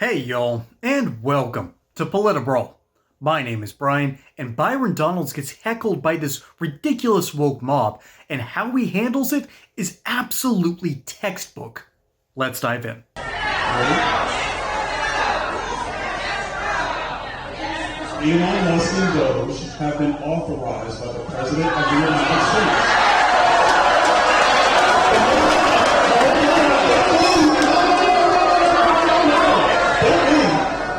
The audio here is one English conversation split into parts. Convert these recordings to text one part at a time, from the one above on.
Hey y'all, and welcome to PolitiBrawl. My name is Brian, and Byron Donalds gets heckled by this ridiculous woke mob, and how he handles it is absolutely textbook. Let's dive in. Elon Musk and Doge have been authorized by the President of the United States.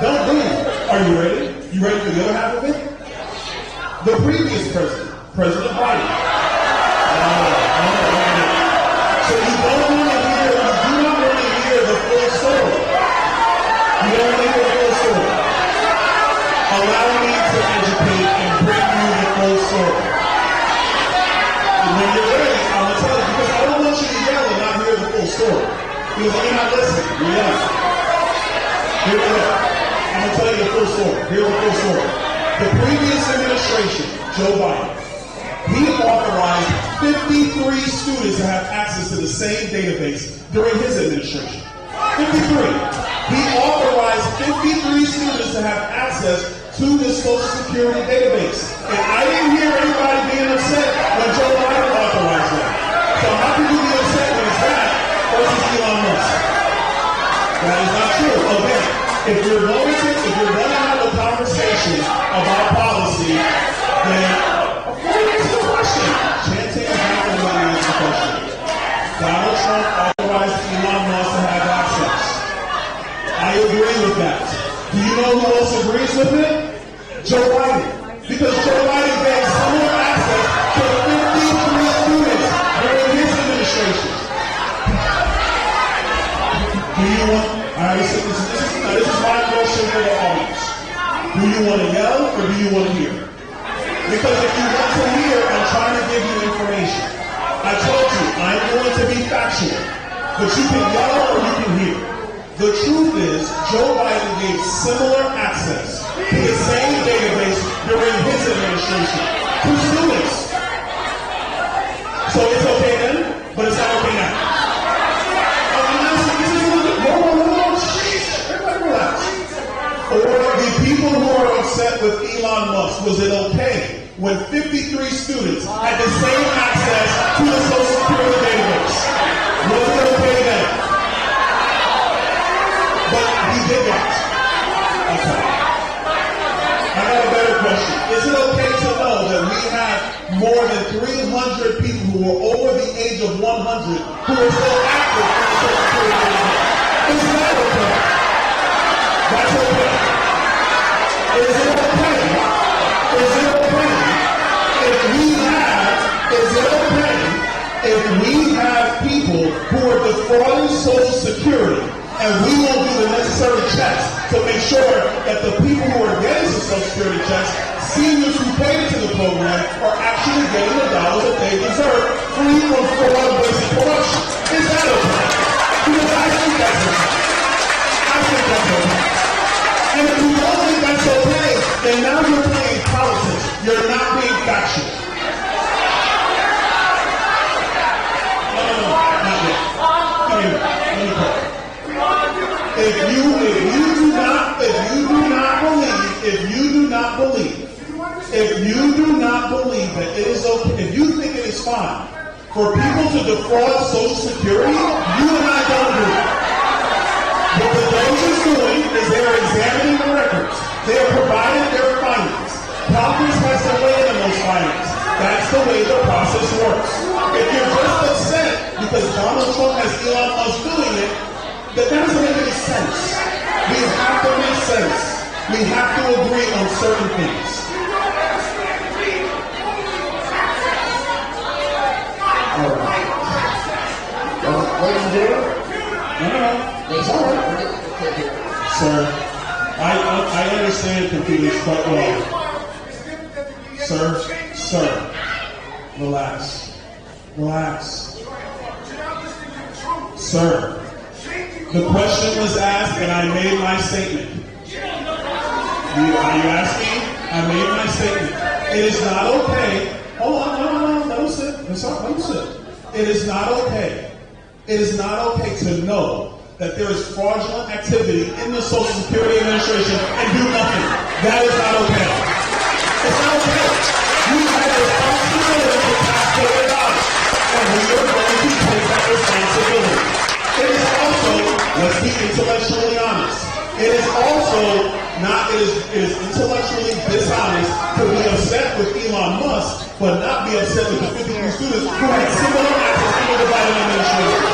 Don't leave. Are you ready? You ready for the other half of it? The previous president, President Biden. So you do not want to hear the full story. You don't want to hear the full story. Allow me to educate and bring you the full story. And when you're ready, I'm going to tell you, because I don't want you to yell and not hear the full story. Because you're not listening. You're yelling. Here we go. I'm going to tell you the full story. Here's the full story. The previous administration, Joe Biden, he authorized 53 students to have access to the same database during his administration. 53. He authorized 53 students to have access to the Social Security database. And I didn't hear anybody being upset when Joe Biden authorized that. So how can you be upset when it's that versus Elon Musk? That is not true. Again, if you're going to have a conversation about policy, then answer the question. Chanting is not going to answer the question. Donald Trump authorized Elon Musk to have access. I agree with that. Do you know who else agrees with it? Joe Biden. Because Joe Biden gave similar access to 53 students during his administration. Do you want, this is my question for the audience. Do you want to yell or do you want to hear? Because if you want to hear, I'm trying to give you information. I told you, I'm going to be factual. But you can yell or you can hear. The truth is, Joe Biden gave similar access to the same database during his administration to students. So it's okay then, but it's not okay now. Or the people who are upset with Elon Musk, was it okay when 53 students had the same access to the Social Security database? Was it okay then? But he did that. Okay. I got a better question. Is it okay to know that we have more than 300 people who are over the age of 100 who are still active in the Social Security database? Is that okay? That's okay. Is it okay? Is it okay if we have people who are defrauding Social Security and we won't do the necessary checks to make sure that the people who are getting the Social Security checks, seniors who paid into the program, are actually getting the dollars that they deserve, free from fraud, waste, and corruption? Is that okay? Because I think that's okay. I think that's okay. And if you don't think that's okay, then now you're playing politics. You're not being factual. No, not yet. Anyway, let me go. If you do not believe that it is okay, if you think it is fine for people to defraud Social Security, you and I don't agree. What the Doge is doing is they are examining the records. They are providing their findings. Congress has to weigh in on those findings. That's the way the process works. If you're just upset because Donald Trump has Elon Musk doing it, that doesn't make any sense. We have to make sense. We have to agree on certain things. All right. Well, ladies and gentlemen. Sir, I understand completely quite well. Sir, relax. Sir, the question was asked and I made my statement. Are you asking? I made my statement. It is not okay. Hold on, no, sit. It is not okay. It is not okay to know that there is fraudulent activity in the Social Security Administration and do nothing. That is not okay. It's not okay. You have a responsibility to taxpayer dollars, and we are going to take that responsibility. It is also, let's be intellectually honest, it is also not, it is intellectually dishonest to be upset with Elon Musk, but not be upset with the 53 students who had similar access under the Biden administration.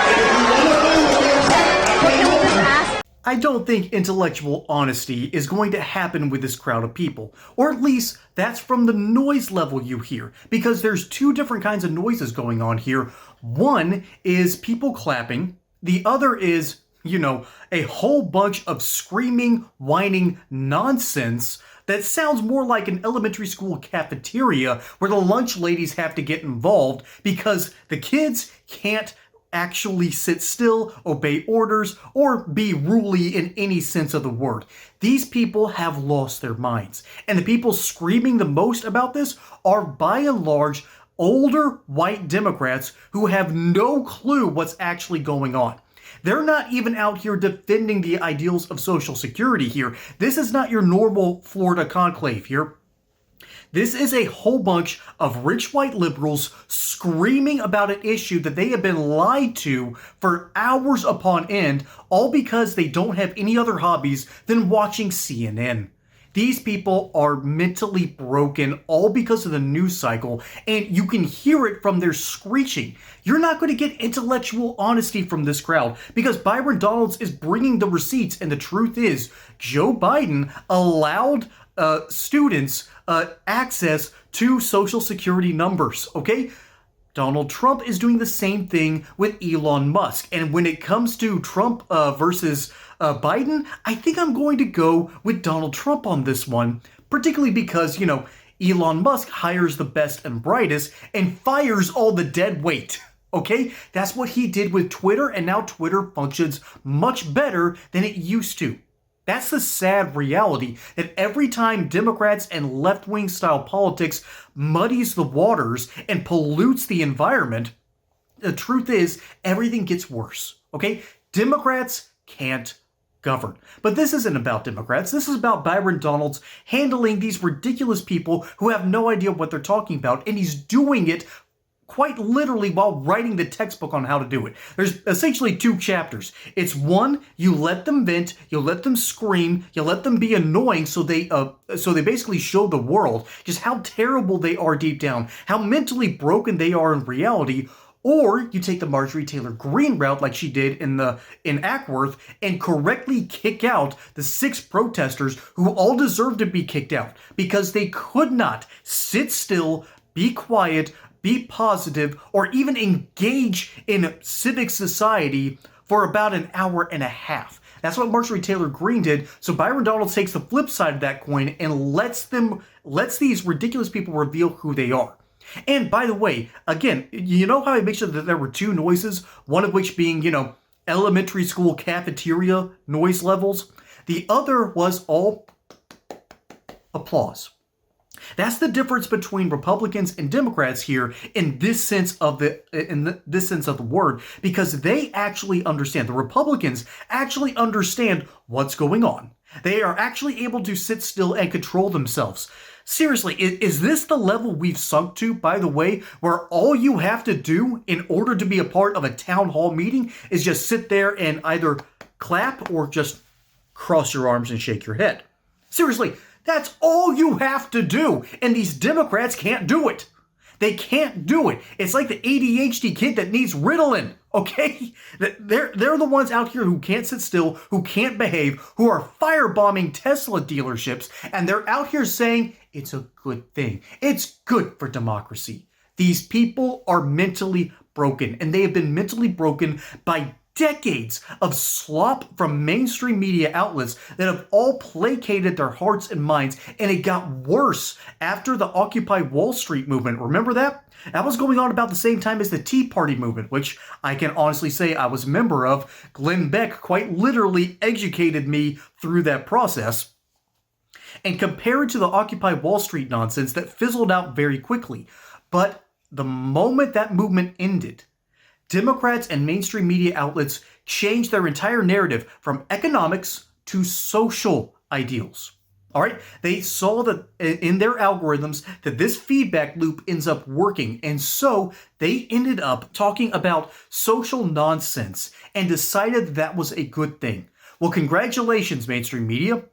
And if you want to play with me, I can't help you. I don't think intellectual honesty is going to happen with this crowd of people. Or at least that's from the noise level you hear. Because there's two different kinds of noises going on here. One is people clapping. The other is, a whole bunch of screaming, whining nonsense that sounds more like an elementary school cafeteria where the lunch ladies have to get involved because the kids can't actually sit still, obey orders, or be ruly in any sense of the word. These people have lost their minds. And the people screaming the most about this are, by and large, older white Democrats who have no clue what's actually going on. They're not even out here defending the ideals of Social Security here. This is not your normal Florida conclave here. This is a whole bunch of rich white liberals screaming about an issue that they have been lied to for hours upon end, all because they don't have any other hobbies than watching CNN. These people are mentally broken, all because of the news cycle, and you can hear it from their screeching. You're not going to get intellectual honesty from this crowd because Byron Donalds is bringing the receipts, and the truth is, Joe Biden allowed students access to Social Security numbers, okay? Donald Trump is doing the same thing with Elon Musk. And when it comes to Trump versus Biden, I think I'm going to go with Donald Trump on this one, particularly because, Elon Musk hires the best and brightest and fires all the dead weight. Okay? That's what he did with Twitter, and now Twitter functions much better than it used to. That's the sad reality, that every time Democrats and left-wing style politics muddies the waters and pollutes the environment, the truth is everything gets worse, okay? Democrats can't govern. But this isn't about Democrats. This is about Byron Donalds handling these ridiculous people who have no idea what they're talking about, and he's doing it quite literally while writing the textbook on how to do it. There's essentially two chapters. It's one, you let them vent, you let them scream, you let them be annoying so they basically show the world just how terrible they are deep down, how mentally broken they are in reality. Or you take the Marjorie Taylor Greene route like she did in Ackworth and correctly kick out the 6 protesters who all deserve to be kicked out because they could not sit still, be quiet, be positive, or even engage in civic society for about an hour and a half. That's what Marjorie Taylor Greene did. So Byron Donalds takes the flip side of that coin and lets these ridiculous people reveal who they are. And by the way, again, you know how I mentioned that there were 2 noises, one of which being, elementary school cafeteria noise levels. The other was all applause. That's the difference between Republicans and Democrats here in this sense of the word, because they actually understand. The Republicans actually understand what's going on. They are actually able to sit still and control themselves. Seriously, is this the level we've sunk to, by the way, where all you have to do in order to be a part of a town hall meeting is just sit there and either clap or just cross your arms and shake your head? Seriously, that's all you have to do, and these Democrats can't do it. They can't do it. It's like the ADHD kid that needs Ritalin, okay? They're the ones out here who can't sit still, who can't behave, who are firebombing Tesla dealerships, and they're out here saying it's a good thing. It's good for democracy. These people are mentally broken, and they have been mentally broken by decades of slop from mainstream media outlets that have all placated their hearts and minds, and it got worse after the Occupy Wall Street movement. Remember that? That was going on about the same time as the Tea Party movement, which I can honestly say I was a member of. Glenn Beck quite literally educated me through that process. And compared to the Occupy Wall Street nonsense that fizzled out very quickly. But the moment that movement ended, Democrats and mainstream media outlets changed their entire narrative from economics to social ideals. All right, they saw that in their algorithms that this feedback loop ends up working, and so they ended up talking about social nonsense and decided that was a good thing. Well, congratulations, mainstream media.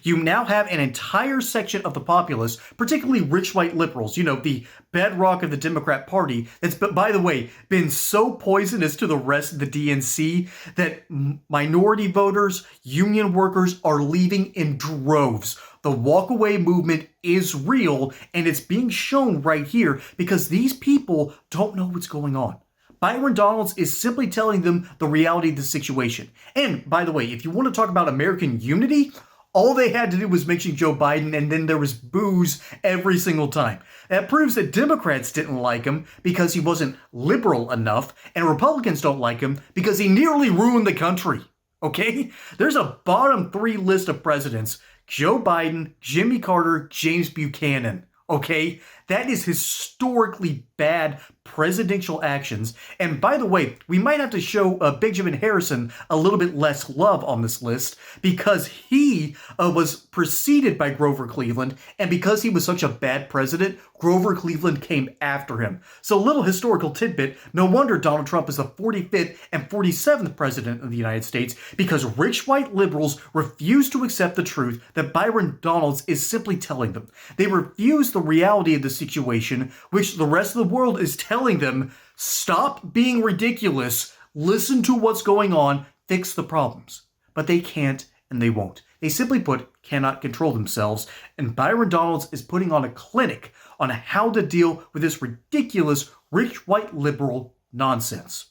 You now have an entire section of the populace, particularly rich white liberals, the bedrock of the Democrat Party, that's, by the way, been so poisonous to the rest of the DNC that minority voters, union workers are leaving in droves. The walkaway movement is real, and it's being shown right here because these people don't know what's going on. Byron Donalds is simply telling them the reality of the situation. And, by the way, if you want to talk about American unity, all they had to do was mention Joe Biden, and then there was boos every single time. That proves that Democrats didn't like him because he wasn't liberal enough, and Republicans don't like him because he nearly ruined the country. Okay? There's a bottom 3 list of presidents: Joe Biden, Jimmy Carter, James Buchanan. Okay? That is historically bad presidential actions. And by the way, we might have to show Benjamin Harrison a little bit less love on this list because he was preceded by Grover Cleveland, and because he was such a bad president, Grover Cleveland came after him. So, little historical tidbit, no wonder Donald Trump is the 45th and 47th president of the United States, because rich white liberals refuse to accept the truth that Byron Donalds is simply telling them. They refuse the reality of the situation, which the rest of the world is telling them: stop being ridiculous, listen to what's going on, fix the problems. But they can't and they won't. They simply put, cannot control themselves, and Byron Donalds is putting on a clinic on how to deal with this ridiculous rich white liberal nonsense.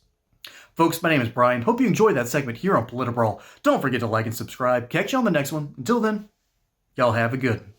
Folks, my name is Brian. Hope you enjoyed that segment here on PolitiBrawl. Don't forget to like and subscribe. Catch you on the next one. Until then, y'all have a good one.